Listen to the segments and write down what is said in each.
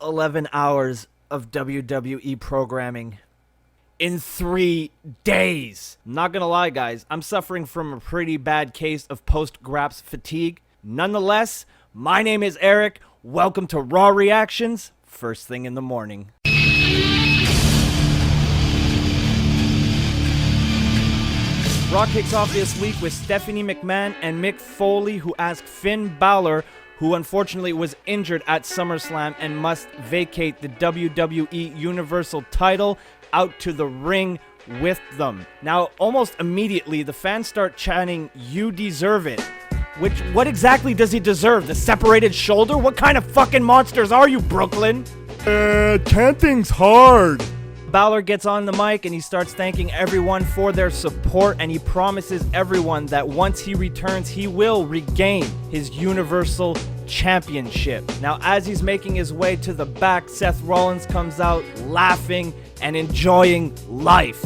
11 hours of WWE programming in 3 days. I'm not gonna lie, guys, I'm suffering from a pretty bad case of post-Graps fatigue. Nonetheless, my name is Eric. Welcome to Raw Reactions, first thing in the morning. Raw kicks off this week with Stephanie McMahon and Mick Foley, who ask Finn Balor, who unfortunately was injured at SummerSlam and must vacate the WWE Universal title, out to the ring with them. Now, almost immediately, the fans start chanting, "You deserve it." What exactly does he deserve? The separated shoulder? What kind of fucking monsters are you, Brooklyn? Chanting's hard. Balor gets on the mic and he starts thanking everyone for their support, and he promises everyone that once he returns, he will regain his Universal Championship. Now, as he's making his way to the back, Seth Rollins comes out laughing and enjoying life.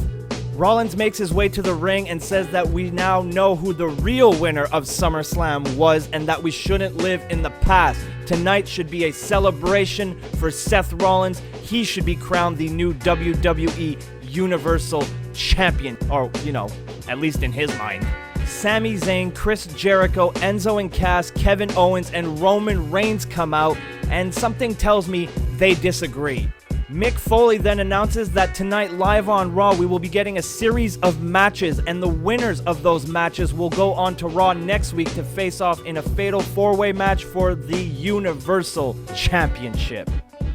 Rollins makes his way to the ring and says that we now know who the real winner of SummerSlam was and that we shouldn't live in the past. Tonight should be a celebration for Seth Rollins. He should be crowned the new WWE Universal Champion, or, at least in his mind. Sami Zayn, Chris Jericho, Enzo and Cass, Kevin Owens, and Roman Reigns come out, and something tells me they disagree. Mick Foley then announces that tonight live on Raw we will be getting a series of matches, and the winners of those matches will go on to Raw next week to face off in a fatal 4-way match for the Universal Championship.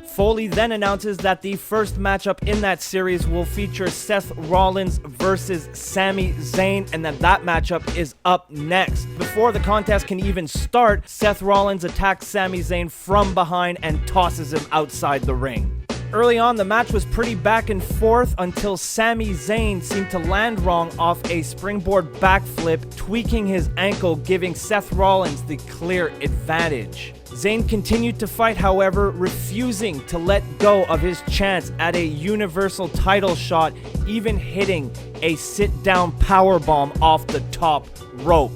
Foley then announces that the first matchup in that series will feature Seth Rollins versus Sami Zayn, and that matchup is up next. Before the contest can even start, Seth Rollins attacks Sami Zayn from behind and tosses him outside the ring. Early on, the match was pretty back and forth until Sami Zayn seemed to land wrong off a springboard backflip, tweaking his ankle, giving Seth Rollins the clear advantage. Zayn continued to fight, however, refusing to let go of his chance at a Universal title shot, even hitting a sit-down powerbomb off the top rope.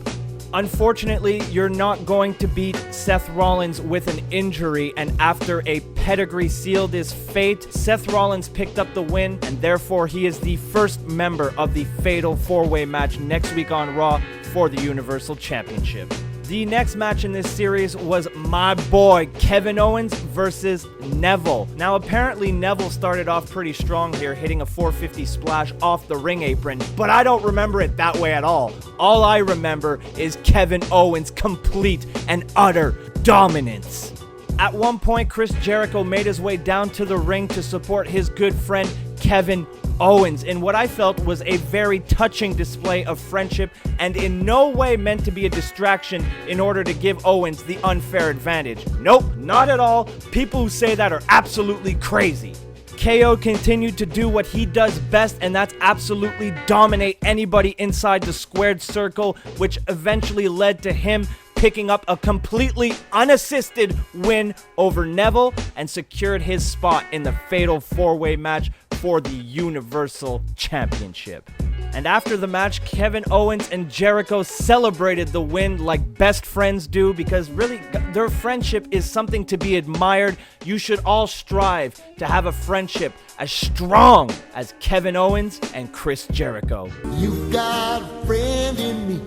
Unfortunately, you're not going to beat Seth Rollins with an injury, and after a pedigree sealed his fate, Seth Rollins picked up the win, and therefore he is the first member of the fatal 4-way match next week on Raw for the Universal Championship. The next match in this series was my boy Kevin Owens versus Neville. Now, apparently Neville started off pretty strong here, hitting a 450 splash off the ring apron, but I don't remember it that way at all. All I remember is Kevin Owens' complete and utter dominance. At one point, Chris Jericho made his way down to the ring to support his good friend Kevin Owens in what I felt was a very touching display of friendship, and in no way meant to be a distraction in order to give Owens the unfair advantage. Nope, not at all. People who say that are absolutely crazy. KO continued to do what he does best, and that's absolutely dominate anybody inside the squared circle, which eventually led to him picking up a completely unassisted win over Neville and secured his spot in the fatal 4-way match for the Universal Championship. And after the match, Kevin Owens and Jericho celebrated the win like best friends do, because really, their friendship is something to be admired. You should all strive to have a friendship as strong as Kevin Owens and Chris Jericho. You've got a friend in me.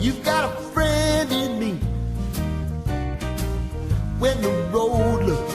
You've got a friend in me. When the road looks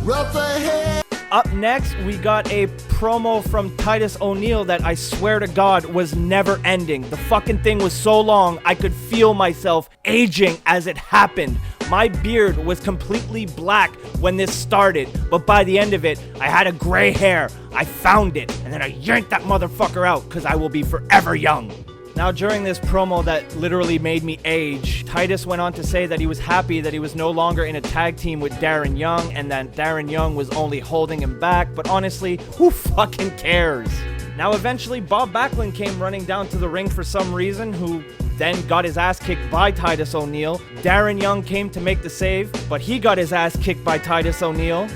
rough ahead. Up next, we got a promo from Titus O'Neil that I swear to God was never ending. The fucking thing was so long, I could feel myself aging as it happened. My beard was completely black when this started, but by the end of it, I had a gray hair. I found it, and then I yanked that motherfucker out, because I will be forever young. Now, during this promo that literally made me age, Titus went on to say that he was happy that he was no longer in a tag team with Darren Young, and that Darren Young was only holding him back, but honestly, who fucking cares? Now, eventually, Bob Backlund came running down to the ring for some reason, who then got his ass kicked by Titus O'Neil. Darren Young came to make the save, but he got his ass kicked by Titus O'Neil.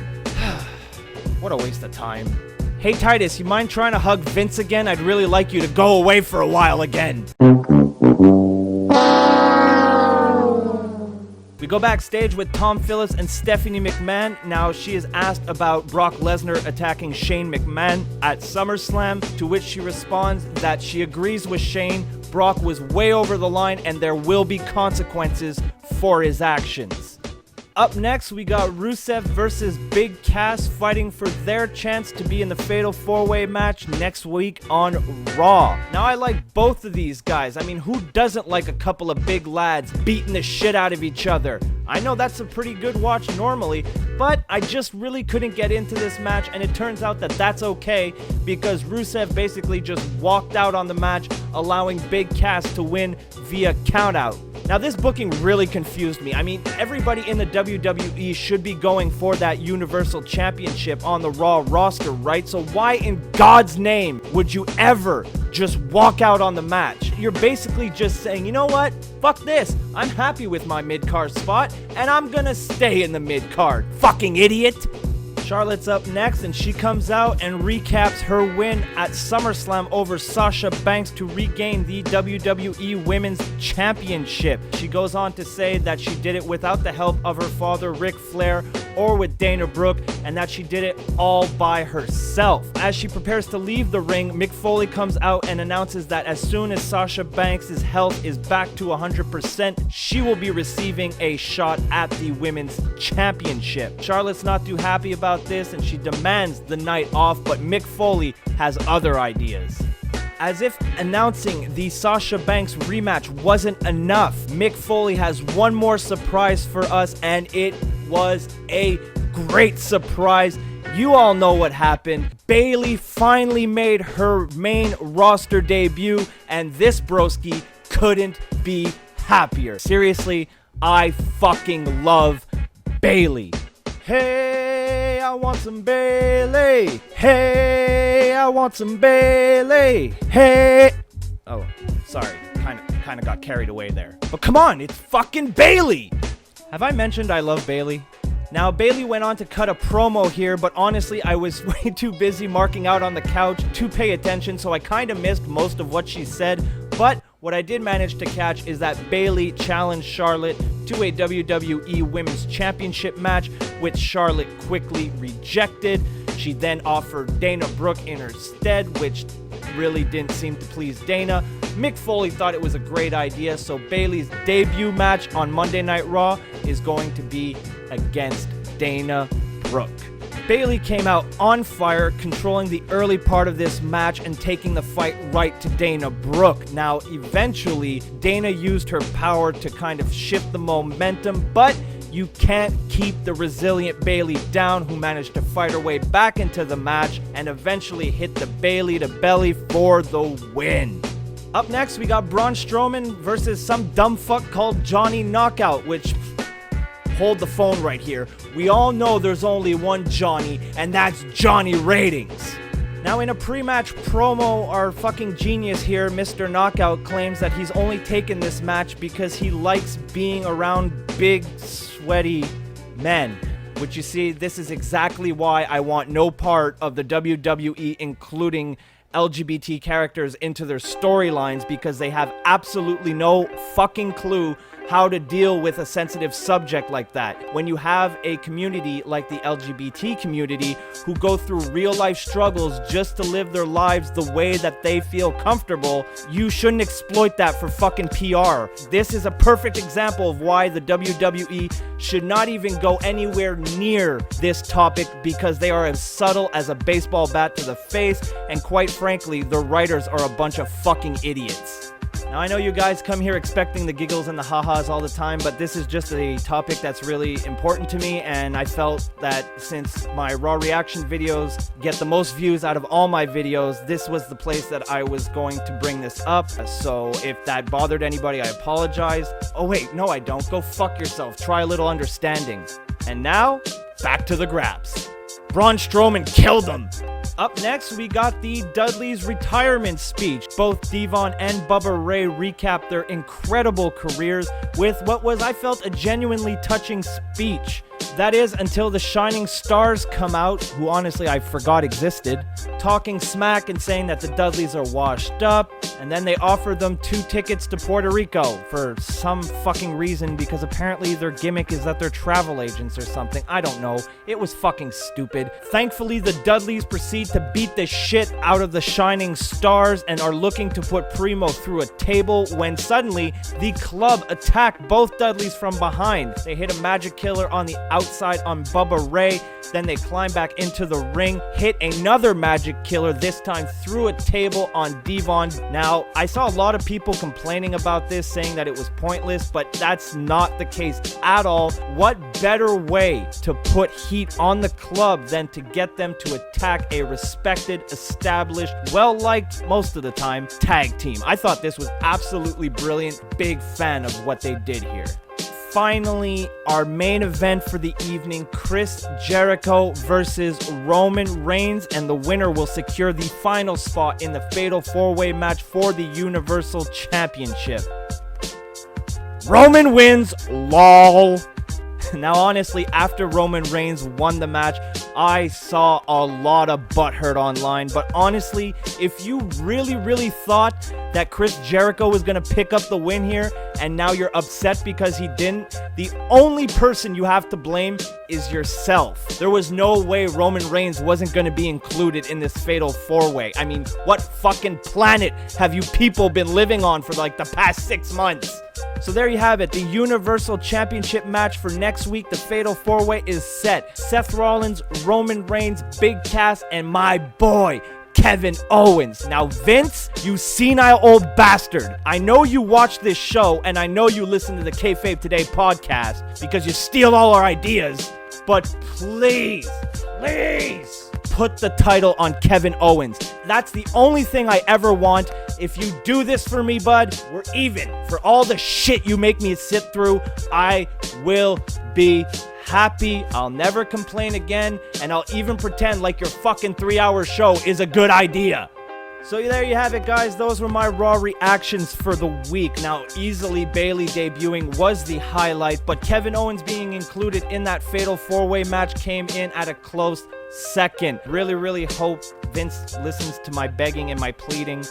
What a waste of time. Hey Titus, you mind trying to hug Vince again? I'd really like you to go away for a while again. We go backstage with Tom Phillips and Stephanie McMahon. Now, she is asked about Brock Lesnar attacking Shane McMahon at SummerSlam, to which she responds that she agrees with Shane. Brock was way over the line and there will be consequences for his actions. Up next, we got Rusev versus Big Cass fighting for their chance to be in the Fatal 4-Way match next week on Raw. Now, I like both of these guys. I mean, who doesn't like a couple of big lads beating the shit out of each other? I know that's a pretty good watch normally, but I just really couldn't get into this match, and it turns out that that's okay because Rusev basically just walked out on the match, allowing Big Cass to win via countout. Now, this booking really confused me. I mean, everybody in the WWE should be going for that Universal Championship on the Raw roster, right? So why in God's name would you ever just walk out on the match? You're basically just saying, you know what? Fuck this. I'm happy with my mid-card spot, and I'm gonna stay in the mid-card. Fucking idiot! Charlotte's up next, and she comes out and recaps her win at SummerSlam over Sasha Banks to regain the WWE Women's Championship. She goes on to say that she did it without the help of her father, Ric Flair, or with Dana Brooke, and that she did it all by herself. As she prepares to leave the ring, Mick Foley comes out and announces that as soon as Sasha Banks' health is back to 100%, she will be receiving a shot at the Women's Championship. Charlotte's not too happy about this, and she demands the night off, but Mick Foley has other ideas. As if announcing the Sasha Banks rematch wasn't enough, Mick Foley has one more surprise for us, and it was a great surprise. You all know what happened. Bayley finally made her main roster debut, and this broski couldn't be happier. Seriously, I fucking love Bayley. Hey, I want some Bayley. Hey, I want some Bayley. Hey. Oh, sorry. Kind of got carried away there. But come on, it's fucking Bayley. Have I mentioned I love Bayley? Now, Bayley went on to cut a promo here, but honestly, I was way too busy marking out on the couch to pay attention, so I kind of missed most of what she said. But what I did manage to catch is that Bayley challenged Charlotte to a WWE Women's Championship match, which Charlotte quickly rejected. She then offered Dana Brooke in her stead, which really didn't seem to please Dana. Mick Foley thought it was a great idea, so Bayley's debut match on Monday Night Raw is going to be against Dana Brooke. Bayley came out on fire, controlling the early part of this match and taking the fight right to Dana Brooke. Now, eventually, Dana used her power to kind of shift the momentum, but you can't keep the resilient Bayley down, who managed to fight her way back into the match and eventually hit the Bayley to belly for the win. Up next, we got Braun Strowman versus some dumb fuck called Johnny Knockout, which... hold the phone right here. We all know there's only one Johnny, and that's Johnny Ratings. Now, in a pre-match promo, our fucking genius here, Mr. Knockout, claims that he's only taken this match because he likes being around big, sweaty men. Which, you see, this is exactly why I want no part of the WWE including LGBT characters into their storylines, because they have absolutely no fucking clue how to deal with a sensitive subject like that. When you have a community like the LGBT community who go through real life struggles just to live their lives the way that they feel comfortable, you shouldn't exploit that for fucking PR. This is a perfect example of why the WWE should not even go anywhere near this topic, because they are as subtle as a baseball bat to the face, and quite frankly, the writers are a bunch of fucking idiots. Now, I know you guys come here expecting the giggles and the ha-has all the time, but this is just a topic that's really important to me, and I felt that since my Raw reaction videos get the most views out of all my videos, this was the place that I was going to bring this up. So if that bothered anybody, I apologize. Oh wait, no I don't. Go fuck yourself. Try a little understanding. And now, back to the graps. Braun Strowman killed him. Up next, we got the Dudley's retirement speech. Both Devon and Bubba Ray recapped their incredible careers with what was, I felt, a genuinely touching speech. That is until the Shining Stars come out, who honestly I forgot existed, talking smack and saying that the Dudleys are washed up, and then they offer them 2 tickets to Puerto Rico for some fucking reason, because apparently their gimmick is that they're travel agents or something. I don't know. It was fucking stupid. Thankfully, the Dudleys proceed to beat the shit out of the Shining Stars and are looking to put Primo through a table when suddenly the club attack both Dudleys from behind. They hit a magic killer on the outside on Bubba Ray, then they climb back into the ring, hit another magic killer, this time through a table on Devon. Now, I saw a lot of people complaining about this, saying that it was pointless, but that's not the case at all. What better way to put heat on the club than to get them to attack a respected, established, well-liked, most of the time, tag team? I thought this was absolutely brilliant. Big fan of what they did here. Finally, our main event for the evening, Chris Jericho versus Roman Reigns, and the winner will secure the final spot in the Fatal 4-Way match for the Universal Championship. Roman wins, lol. Now, honestly, after Roman Reigns won the match, I saw a lot of butthurt online, but honestly, if you really thought that Chris Jericho was going to pick up the win here, and now you're upset because he didn't, the only person you have to blame is yourself. There was no way Roman Reigns wasn't going to be included in this Fatal 4-Way. I mean, what fucking planet have you people been living on for like the past 6 months? So there you have it, the Universal Championship match for next week. The Fatal 4-Way is set. Seth Rollins, Roman Reigns, Big Cass, and my boy, Kevin Owens. Now, Vince, you senile old bastard, I know you watch this show, and I know you listen to the Kayfabe Today podcast because you steal all our ideas, but please, put the title on Kevin Owens. That's the only thing I ever want. If you do this for me, bud, we're even. For all the shit you make me sit through, I will be happy. I'll never complain again, and I'll even pretend like your fucking 3-hour show is a good idea. So there you have it, guys. Those were my Raw reactions for the week. Now, easily Bayley debuting was the highlight, but Kevin Owens being included in that Fatal 4-Way match came in at a close second. Really hope Vince listens to my begging and my pleading,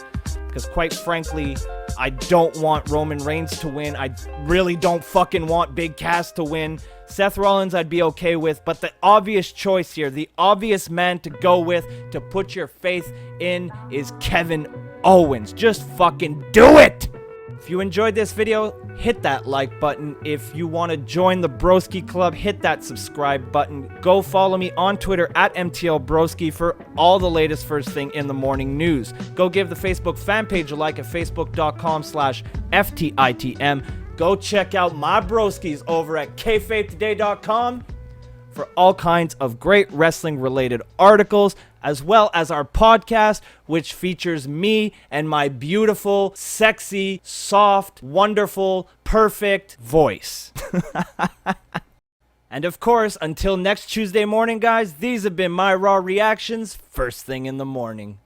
because quite frankly, I don't want Roman Reigns to win. I really don't fucking want Big Cass to win. Seth Rollins I'd be okay with, but the obvious choice here, the obvious man to go with, to put your faith in, is Kevin Owens. Just fucking do it! If you enjoyed this video, hit that like button. If you want to join the Broski Club, hit that subscribe button. Go follow me on Twitter at MTLBroski for all the latest first thing in the morning news. Go give the Facebook fan page a like at facebook.com/FTITM. Go check out my broskies over at kayfabetoday.com for all kinds of great wrestling-related articles, as well as our podcast, which features me and my beautiful, sexy, soft, wonderful, perfect voice. And of course, until next Tuesday morning, guys, these have been my Raw reactions first thing in the morning.